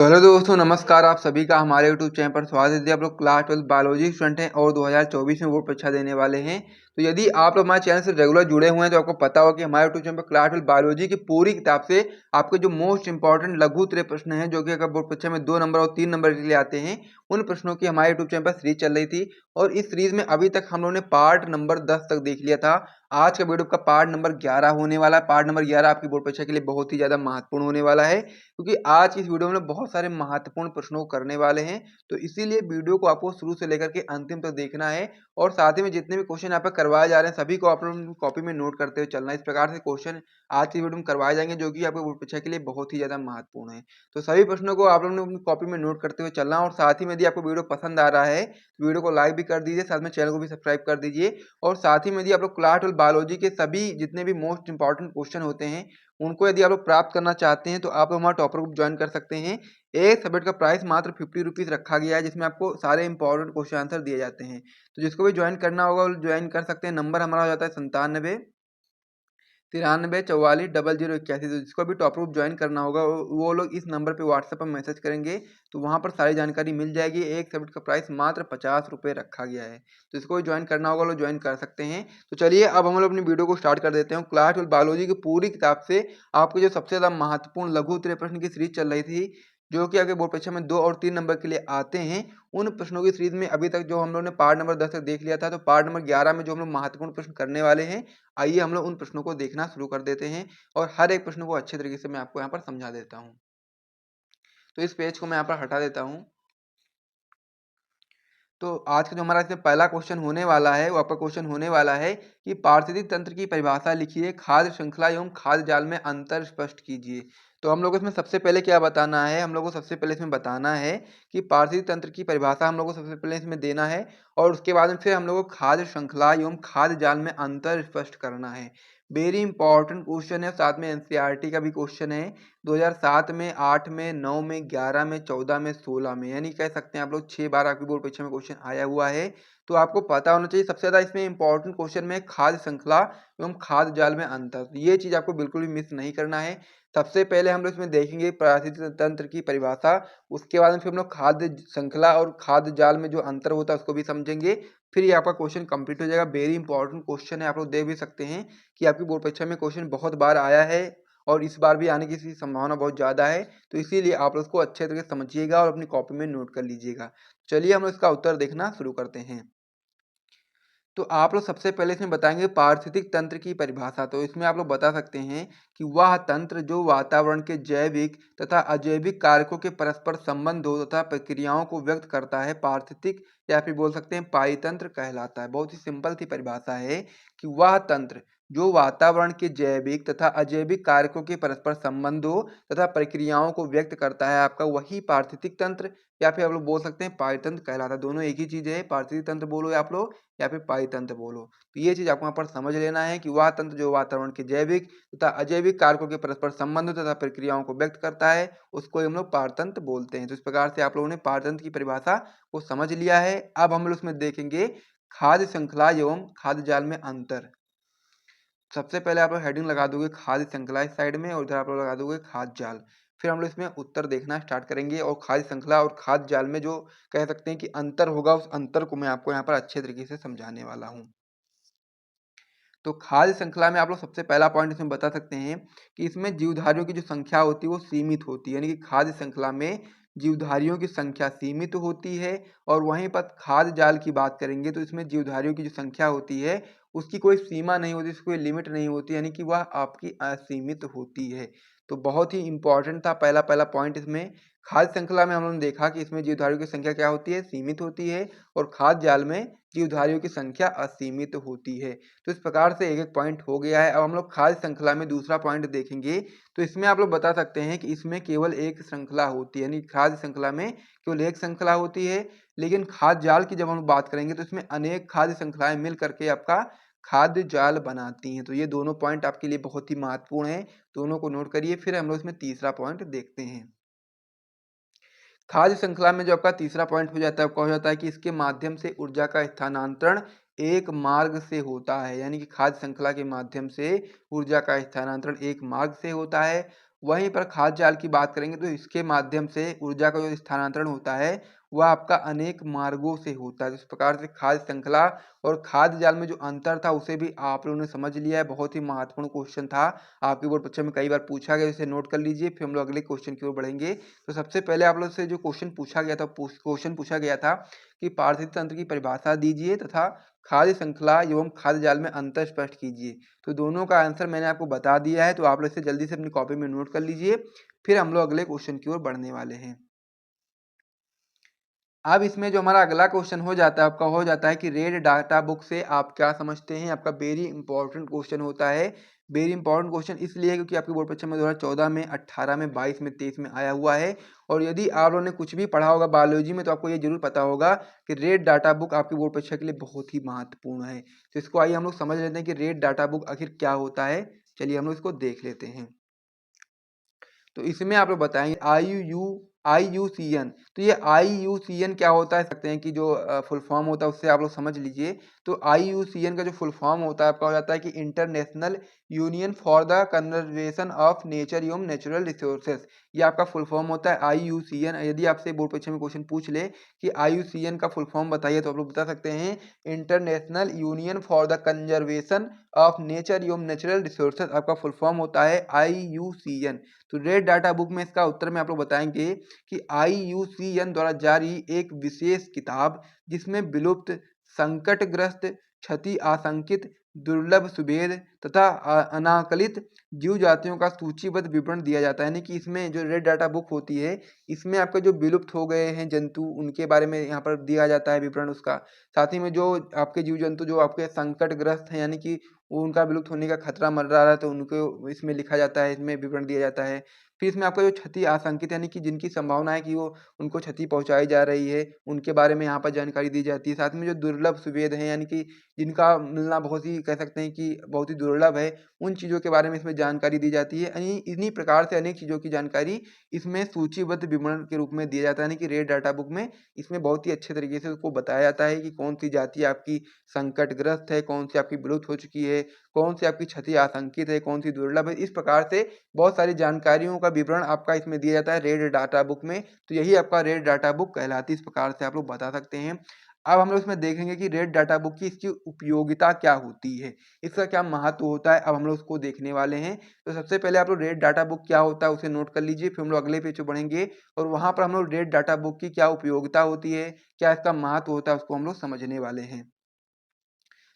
तो हेलो दोस्तों, नमस्कार। आप सभी का हमारे यूट्यूब चैनल पर स्वागत है। आप लोग क्लास 12 बायोलॉजी स्टूडेंट हैं और 2024 में बोर्ड परीक्षा देने वाले हैं। तो यदि आप लोग हमारे चैनल से रेगुलर जुड़े हुए हैं तो आपको पता होगा कि हमारे यूट्यूब चैनल पर क्लास 12 बायोलॉजी की पूरी किताब से आपके जो मोस्ट इंपॉर्टेंट लघु उत्तरीय प्रश्न हैं, जो कि अगर बोर्ड परीक्षा में 2 नंबर और 3 नंबर के लिए आते हैं, उन प्रश्नों की हमारे यूट्यूब चैनल पर सीरीज चल रही थी। और इस सीरीज में अभी तक हम लोगों ने पार्ट नंबर 10 तक देख लिया था। आज का वीडियो का पार्ट नंबर 11 होने वाला है। पार्ट नंबर 11 आपकी बोर्ड परीक्षा के लिए बहुत ही ज्यादा महत्वपूर्ण होने वाला है, क्योंकि आज की इस वीडियो में बहुत सारे महत्वपूर्ण प्रश्नों को करने वाले हैं। तो इसीलिए वीडियो को आपको शुरू से लेकर के अंतिम तक देखना है। और साथ ही में जितने भी क्वेश्चन यहाँ पर करवाए जा रहे हैं सभी को आप लोग कॉपी में नोट करते हुए चलना है। इस प्रकार से क्वेश्चन आज की वीडियो में करवाए जाएंगे, जो कि आपके बोर्ड परीक्षा के लिए बहुत ही ज्यादा महत्वपूर्ण है। तो सभी प्रश्नों को आप लोगों ने अपनी कॉपी में नोट करते हुए चलना। और साथ ही में यदि आपको वीडियो पसंद आ रहा है तो वीडियो को लाइक भी कर दीजिए, साथ में चैनल को भी सब्सक्राइब कर दीजिए। और साथ ही में यदि आप लोग क्लास 12 बायोलॉजी के सभी जितने भी मोस्ट इंपॉर्टेंट क्वेश्चन होते हैं उनको यदि आप लोग प्राप्त करना चाहते हैं तो आप लोग हमारा टॉपर ग्रुप ज्वाइन कर सकते हैं। एक सब्जेक्ट का प्राइस मात्र 50 रुपीज़ रखा गया है, जिसमें आपको सारे इंपॉर्टेंट क्वेश्चन आंसर दिए जाते हैं। तो जिसको भी ज्वाइन करना होगा वो ज्वाइन कर सकते हैं। नंबर हमारा हो जाता है 97 93 44 0081। तो जिसको भी टॉप ग्रुप ज्वाइन करना होगा वो लोग इस नंबर पे व्हाट्सएप पर मैसेज करेंगे, तो वहाँ पर सारी जानकारी मिल जाएगी। एक सब्जेक्ट का प्राइस मात्र 50 रुपये रखा गया है। तो इसको भी ज्वाइन करना होगा, लोग ज्वाइन कर सकते हैं। तो चलिए अब हम लोग अपनी वीडियो को स्टार्ट कर देते हैं। क्लास 12 बायोलॉजी की पूरी किताब से आपके जो सबसे ज़्यादा महत्वपूर्ण लघु उत्तरीय प्रश्न की सीरीज चल रही थी, जो कि आपके बोर्ड परीक्षा में 2 और 3 नंबर के लिए आते हैं, उन प्रश्नों की सीरीज में अभी तक जो हम लोग ने पार्ट नंबर 10 तक देख लिया था, तो पार्ट नंबर 11 में जो हम लोग महत्वपूर्ण प्रश्न करने वाले हैं, आइए हम लोग उन प्रश्नों को देखना शुरू कर देते हैं। और हर एक प्रश्न को अच्छे तरीके से मैं आपको यहाँ पर समझा देता हूँ। तो इस पेज को मैं यहाँ पर हटा देता हूँ। तो आज का जो हमारा इसमें पहला क्वेश्चन होने वाला है, वो आपका क्वेश्चन होने वाला है कि पारिस्थितिक तंत्र की परिभाषा लिखिए, खाद्य श्रृंखला एवं खाद्य जाल में अंतर स्पष्ट कीजिए। तो हम लोग को इसमें सबसे पहले क्या बताना है, हम लोग को सबसे पहले इसमें बताना है कि पारिस्थितिक तंत्र की परिभाषा हम लोग को सबसे पहले इसमें देना है। और उसके बाद में फिर हम लोग को खाद्य श्रृंखला एवं खाद्य जाल में अंतर स्पष्ट करना है। वेरी इंपॉर्टेंट क्वेश्चन है, साथ में एनसीईआरटी का भी क्वेश्चन है। 2007 में, 8 में, 9 में, 11 में, 14 में, 16 में, यानी कह सकते हैं आप लोग 6 बार आपकी बोर्ड परीक्षा में क्वेश्चन आया हुआ है। तो आपको पता होना चाहिए सबसे ज़्यादा इसमें इंपॉर्टेंट क्वेश्चन में खाद्य श्रृंखला एवं खाद्य जाल में अंतर। तो ये चीज़ आपको बिल्कुल भी मिस नहीं करना है। सबसे पहले हम लोग इसमें देखेंगे पारिस्थितिक तंत्र की परिभाषा, उसके बाद में फिर हम लोग खाद्य श्रृंखला और खाद्य जाल में जो अंतर होता है उसको भी समझेंगे। फिर ये आपका क्वेश्चन कंप्लीट हो जाएगा। वेरी इंपॉर्टेंट क्वेश्चन है, आप लोग देख भी सकते हैं कि आपकी बोर्ड परीक्षा में क्वेश्चन बहुत बार आया है और इस बार भी आने की इसकी संभावना बहुत ज़्यादा है। तो इसीलिए आप लोग इसको अच्छे तरीके से समझिएगा और अपनी कॉपी में नोट कर लीजिएगा। चलिए हम इसका उत्तर देखना शुरू करते हैं। तो आप लोग सबसे पहले इसमें बताएंगे पारिस्थितिक तंत्र की परिभाषा। तो इसमें आप लोग बता सकते हैं कि वह तंत्र जो वातावरण के जैविक तथा अजैविक कारकों के परस्पर संबंधों तथा प्रक्रियाओं को व्यक्त करता है, पारिस्थितिक या फिर बोल सकते हैं पारितंत्र कहलाता है। बहुत ही सिंपल सी परिभाषा है कि वह तंत्र जो वातावरण के जैविक तथा अजैविक कारकों के परस्पर संबंधों तथा प्रक्रियाओं को व्यक्त करता है, आपका वही पारिस्थितिक तंत्र या फिर आप लोग बोल सकते हैं पारितंत्र कहलाता है। दोनों एक ही चीज है, पारिस्थितिक तंत्र बोलो आप लोग या फिर पारितंत्र बोलो। तो ये चीज आपको यहाँ पर समझ लेना है कि वह तंत्र जो वातावरण के जैविक तथा अजैविक कारकों के परस्पर संबंध तथा प्रक्रियाओं को व्यक्त करता है, उसको हम लोग पारतंत्र बोलते हैं। तो इस प्रकार से आप लोगों ने पारतंत्र की परिभाषा को समझ लिया है। अब हम लोग उसमें देखेंगे खाद्य श्रृंखला एवं खाद्य जाल में अंतर। सबसे पहले आप लोग हेडिंग लगा दोगे खाद्य श्रृंखला इस साइड में और इधर आप लोग लगा दोगे खाद्य जाल। फिर हम लोग इसमें उत्तर देखना स्टार्ट करेंगे और खाद्य श्रृंखला और खाद्य जाल में जो कह सकते हैं कि अंतर होगा, उस अंतर को मैं आपको यहाँ पर अच्छे तरीके से समझाने वाला हूँ। तो खाद्य श्रृंखला में आप लोग सबसे पहला पॉइंट इसमें बता सकते हैं कि इसमें जीवधारियों की जो संख्या होती है वो सीमित होती है, यानी कि खाद्य श्रृंखला में जीवधारियों की संख्या सीमित होती है। और वहीं पर खाद्य जाल की बात करेंगे तो इसमें जीवधारियों की जो संख्या होती है उसकी कोई सीमा नहीं होती, उसकी कोई लिमिट नहीं होती, यानी कि वह आपकी असीमित होती है। तो बहुत ही इंपॉर्टेंट था पहला पहला पॉइंट इसमें। खाद्य श्रृंखला में हम लोगों ने देखा कि इसमें जीवधारियों की संख्या क्या होती है, सीमित होती है, और खाद्य जाल में जीवधारियों की संख्या असीमित होती है। तो इस प्रकार से एक एक पॉइंट हो गया है। अब हम लोग खाद्य श्रृंखला में दूसरा पॉइंट देखेंगे। तो इसमें आप लोग बता सकते हैं कि इसमें केवल एक श्रृंखला होती है, यानी खाद्य श्रृंखला में केवल एक श्रृंखला होती है। लेकिन खाद्य जाल की जब हम बात करेंगे तो इसमें अनेक खाद्य श्रृंखलाएं मिल करके आपका खाद्य जाल बनाती हैं। तो ये दोनों पॉइंट आपके लिए बहुत ही महत्वपूर्ण है, दोनों को नोट करिए। फिर हम लोग इसमें तीसरा पॉइंट देखते हैं। खाद्य श्रृंखला में जो आपका तीसरा पॉइंट हो जाता है, वो हो जाता है कि इसके माध्यम से ऊर्जा का स्थानांतरण एक मार्ग से होता है, यानी कि खाद्य श्रृंखला के माध्यम से ऊर्जा का स्थानांतरण एक मार्ग से होता है। वहीं पर खाद्य जाल की बात करेंगे तो इसके माध्यम से ऊर्जा का जो स्थानांतरण होता है वह आपका अनेक मार्गों से होता है। इस प्रकार से खाद्य श्रृंखला और खाद्य जाल में जो अंतर था उसे भी आप लोगों ने समझ लिया है। बहुत ही महत्वपूर्ण क्वेश्चन था, आपके बोर्ड परीक्षा में कई बार पूछा गया, इसे नोट कर लीजिए। फिर हम लोग अगले क्वेश्चन की ओर बढ़ेंगे। तो सबसे पहले आप लोग से जो क्वेश्चन पूछा गया था, क्वेश्चन पूछा गया था कि पारिस्थितिक तंत्र की परिभाषा दीजिए तथा खाद्य श्रृंखला एवं खाद्य जाल में अंतर स्पष्ट कीजिए। तो दोनों का आंसर मैंने आपको बता दिया है, तो आप लोग इसे जल्दी से अपनी कॉपी में नोट कर लीजिए। फिर हम लोग अगले क्वेश्चन की ओर बढ़ने वाले हैं। अब इसमें जो हमारा अगला क्वेश्चन हो जाता है, आपका हो जाता है कि रेड डाटा बुक से आप क्या समझते हैं। आपका वेरी इंपॉर्टेंट क्वेश्चन होता है। वेरी इंपॉर्टेंट क्वेश्चन इसलिए क्योंकि आपकी बोर्ड परीक्षा में 2014 में, 18 में, 22 में, 23 में आया हुआ है। और यदि आप लोगों ने कुछ भी पढ़ा होगा बायोलॉजी में तो आपको ये जरूर पता होगा कि रेड डाटा बुक आपकी बोर्ड परीक्षा के लिए बहुत ही महत्वपूर्ण है। तो इसको आइए हम लोग समझ लेते हैं कि रेड डाटा बुक आखिर क्या होता है। चलिए हम लोग इसको देख लेते हैं। तो इसमें आप लोग बताएंगे IUCN। तो ये IUCN क्या होता है, सकते हैं कि जो फुल फॉर्म होता है उससे आप लोग समझ लीजिए। तो IUCN का जो फुल फॉर्म होता है आपका हो जाता है कि international union for the conservation of nature एवं नेचुरल रिसोर्सेज। ये आपका फुल फॉर्म होता है IUCN। यदि आपसे बोर्ड परीक्षा में क्वेश्चन पूछ ले कि IUCN का फुल फॉर्म बताइए तो आप लोग बता सकते हैं international union for the conservation of nature एवं नेचुरल रिसोर्सेज। आपका फुल फॉर्म होता है IUCN। तो रेड डाटा बुक में इसका उत्तर में आप लोग बताएंगे कि IUCN द्वारा जारी एक विशेष किताब जिसमें विलुप्त, संकटग्रस्त, क्षति आशंकित, दुर्लभ सुभेद तथा अनाकलित जीव जातियों का सूचीबद्ध विवरण दिया जाता है। यानी कि इसमें जो रेड डाटा बुक होती है इसमें आपका जो विलुप्त हो गए हैं जंतु उनके बारे में यहाँ पर दिया जाता है विवरण उसका। साथ ही में जो आपके जीव जंतु जो आपके संकटग्रस्त हैं, यानी कि वो उनका विलुप्त होने का खतरा मंडरा रहा है, तो उनको इसमें लिखा जाता है, इसमें विवरण दिया जाता है। फिर इसमें आपका जो क्षति आशंकित यानी कि जिनकी संभावना है कि वो उनको क्षति पहुँचाई जा रही है, उनके बारे में यहाँ पर जानकारी दी जाती है। साथ में जो दुर्लभ सुवेद हैं, यानी कि जिनका मिलना बहुत ही कह सकते हैं कि बहुत ही दुर्लभ है, उन चीज़ों के बारे में इसमें जानकारी दी जाती है। यानी इन्हीं प्रकार से अनेक चीज़ों की जानकारी इसमें सूचीबद्ध विवरण के रूप में दिया जाता है। यानी कि रेड डाटा बुक में इसमें बहुत ही अच्छे तरीके से उसको बताया जाता है कि कौन सी जाति आपकी संकटग्रस्त है, कौन सी आपकी विलुप्त हो चुकी है, कौन सी आपकी क्षति आशंकित है, कौन सी दुर्लभ है। इस प्रकार से बहुत सारी जानकारियों का विवरण आपका इसमें दिया जाता है रेड डाटा बुक में। तो यही आपका रेड डाटा बुक कहलाती है, इस प्रकार से आप लोग बता सकते हैं। अब हम लोग इसमें देखेंगे कि रेड डाटा बुक की इसकी उपयोगिता क्या होती है, इसका क्या महत्व होता है। अब हम लोग उसको देखने वाले हैं। तो सबसे पहले आप लोग रेड डाटा बुक क्या होता है उसे नोट कर लीजिए। फिर हम लोग अगले पेज पे बढ़ेंगे और वहां पर हम लोग रेड डाटा बुक की क्या उपयोगिता होती है, क्या इसका महत्व होता है, उसको हम लोग समझने वाले हैं।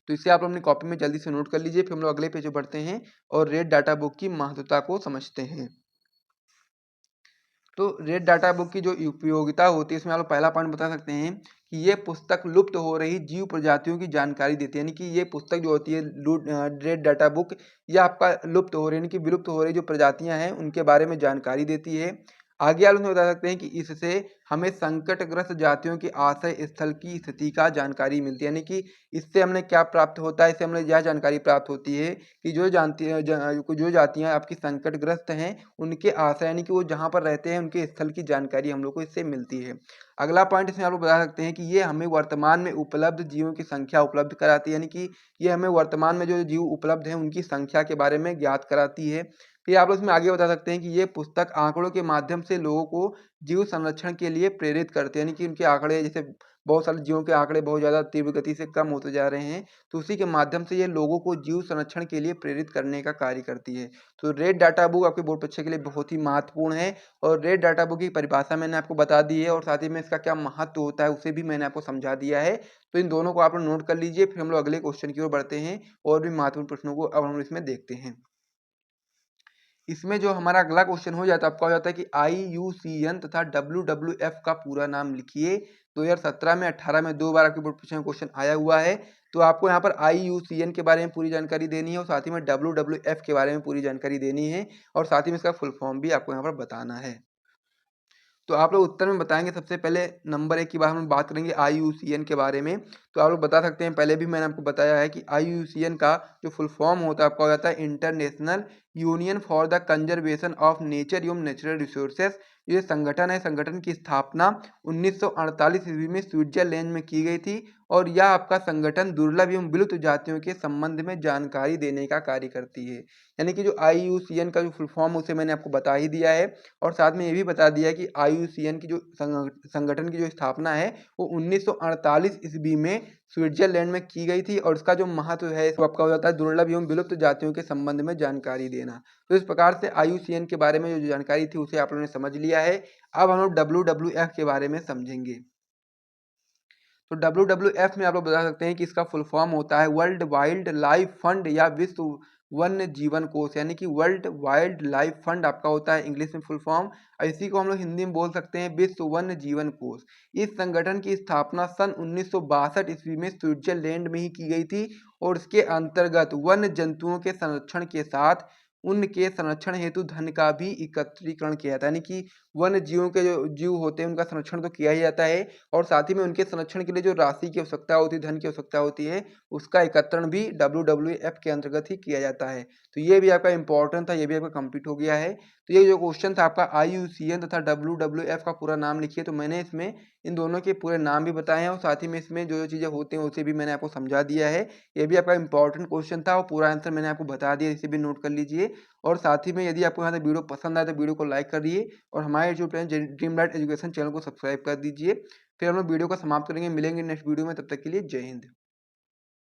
तो इसे आप लोग अपनी कॉपी में जल्दी से नोट कर लीजिए। फिर हम लोग अगले पेज पे बढ़ते हैं और रेड डाटा बुक की महत्वता को समझते हैं। तो रेड डाटा बुक की जो उपयोगिता होती है इसमें आप लोग पहला पॉइंट बता सकते हैं कि ये पुस्तक लुप्त हो रही जीव प्रजातियों की जानकारी देती है। यानी कि ये पुस्तक जो होती है रेड डाटा बुक, ये आपका लुप्त हो रही यानी कि विलुप्त हो रही जो प्रजातियां हैं उनके बारे में जानकारी देती है। आगे आप लोग बता सकते हैं कि इससे हमें संकटग्रस्त जातियों के आश्रय स्थल की स्थिति का जानकारी मिलती है। यानी कि इससे हमने क्या प्राप्त होता है, इससे हमें यह जानकारी प्राप्त होती है कि जो जातियां आपकी संकटग्रस्त हैं उनके आश्रय यानी कि वो जहाँ पर रहते हैं उनके स्थल की जानकारी हम लोग को इससे मिलती है। अगला पॉइंट इसमें आप लोग बता सकते हैं कि ये हमें वर्तमान में उपलब्ध जीवों की संख्या उपलब्ध कराती है। यानी कि ये हमें वर्तमान में जो जीव उपलब्ध हैं उनकी संख्या के बारे में ज्ञात कराती है। फिर आप लोग इसमें आगे बता सकते हैं कि ये पुस्तक आंकड़ों के माध्यम से लोगों को जीव संरक्षण के लिए प्रेरित करते हैं। यानी कि उनके आंकड़े जैसे बहुत सारे जीवों के आंकड़े बहुत ज़्यादा तीव्र गति से कम होते जा रहे हैं, तो उसी के माध्यम से ये लोगों को जीव संरक्षण के लिए प्रेरित करने का कार्य करती है। तो रेड डाटा बुक आपके बोर्ड परीक्षा के लिए बहुत ही महत्वपूर्ण है और रेड डाटा बुक की परिभाषा मैंने आपको बता दी है और साथ ही में इसका क्या महत्व होता है उसे भी मैंने आपको समझा दिया है। तो इन दोनों को आप लोग नोट कर लीजिए। फिर हम लोग अगले क्वेश्चन की ओर बढ़ते हैं और भी महत्वपूर्ण प्रश्नों को अब हम इसमें देखते हैं। इसमें जो हमारा अगला क्वेश्चन हो जाता है आपका हो जाता है कि IUCN तथा WWF का पूरा नाम लिखिए। 2017 में, 18 में 2 बार आपके बोर्ड परीक्षा में क्वेश्चन आया हुआ है। तो आपको यहाँ पर IUCN के बारे में पूरी जानकारी देनी है और साथ ही में WWF के बारे में पूरी जानकारी देनी है और साथ ही में इसका फुल फॉर्म भी आपको यहाँ पर बताना है। तो आप लोग उत्तर में बताएंगे। सबसे पहले नंबर 1 की बात हम बात करेंगे IUCN के बारे में। तो आप लोग बता सकते हैं, पहले भी मैंने आपको बताया है कि IUCN का जो फुल फॉर्म होता है आपका हो जाता है international union for the conservation of nature एवं नेचुरल रिसोर्सेस। ये संगठन है, संगठन की स्थापना 1948 ईस्वी में स्विट्जरलैंड में की गई थी और यह आपका संगठन दुर्लभ एवं विलुप्त जातियों के संबंध में जानकारी देने का कार्य करती है। यानी कि जो IUCN का जो फुल फॉर्म उसे मैंने आपको बता ही दिया है और साथ में ये भी बता दिया है कि IUCN की जो संगठन की जो स्थापना है वो 1948 ईस्वी में स्विट्जरलैंड में की गई थी और इसका जो महत्व है वो आपका हो जाता है दुर्लभ एवं विलुप्त जातियों के संबंध में जानकारी देना। तो इस प्रकार से IUCN के बारे में जो जानकारी थी उसे आप लोगों ने समझ लिया है। अब हम लोग WWF के बारे में समझेंगे। तो WWF में आप लोग बता सकते हैं कि इसका फुल फॉर्म होता है वर्ल्ड वाइल्ड लाइफ फंड या विश्व वन्य जीवन कोष, यानी कि वर्ल्ड वाइल्ड लाइफ फंड आपका होता है इंग्लिश में फुल फॉर्म, और इसी को हम लोग हिंदी में बोल सकते हैं विश्व वन्य जीवन कोष। इस संगठन की स्थापना सन 1962 ईस्वी में स्विट्जरलैंड में ही की गई थी और इसके अंतर्गत वन्य जंतुओं के संरक्षण के साथ उनके संरक्षण हेतु धन का भी एकत्रीकरण किया जाता है। यानी कि वन्य जीवों के जो जीव होते हैं उनका संरक्षण तो किया ही जाता है और साथ ही में उनके संरक्षण के लिए जो राशि की आवश्यकता होती है, धन की आवश्यकता होती है, उसका एकत्रण भी WWF के अंतर्गत ही किया जाता है। तो ये भी आपका इंपॉर्टेंट था, ये भी आपका कंप्लीट हो गया है। तो ये जो क्वेश्चन था आपका IUCN तथा WWF का पूरा नाम लिखिए, तो मैंने इसमें इन दोनों के पूरे नाम भी बताए हैं और साथ ही में इसमें जो जो चीज़ें होती हैं उसे भी मैंने आपको समझा दिया है। ये भी आपका इंपॉर्टेंट क्वेश्चन था और पूरा आंसर मैंने आपको बता दिया, इसे भी नोट कर लीजिए। और साथ ही में यदि आपको यहाँ तक वीडियो पसंद आए तो वीडियो को लाइक करिए और हमारे YouTube channel dream light education channel को सब्सक्राइब कर दीजिए। फिर हम लोग वीडियो को समाप्त करेंगे, मिलेंगे नेक्स्ट वीडियो में, तब तक के लिए जय हिंद।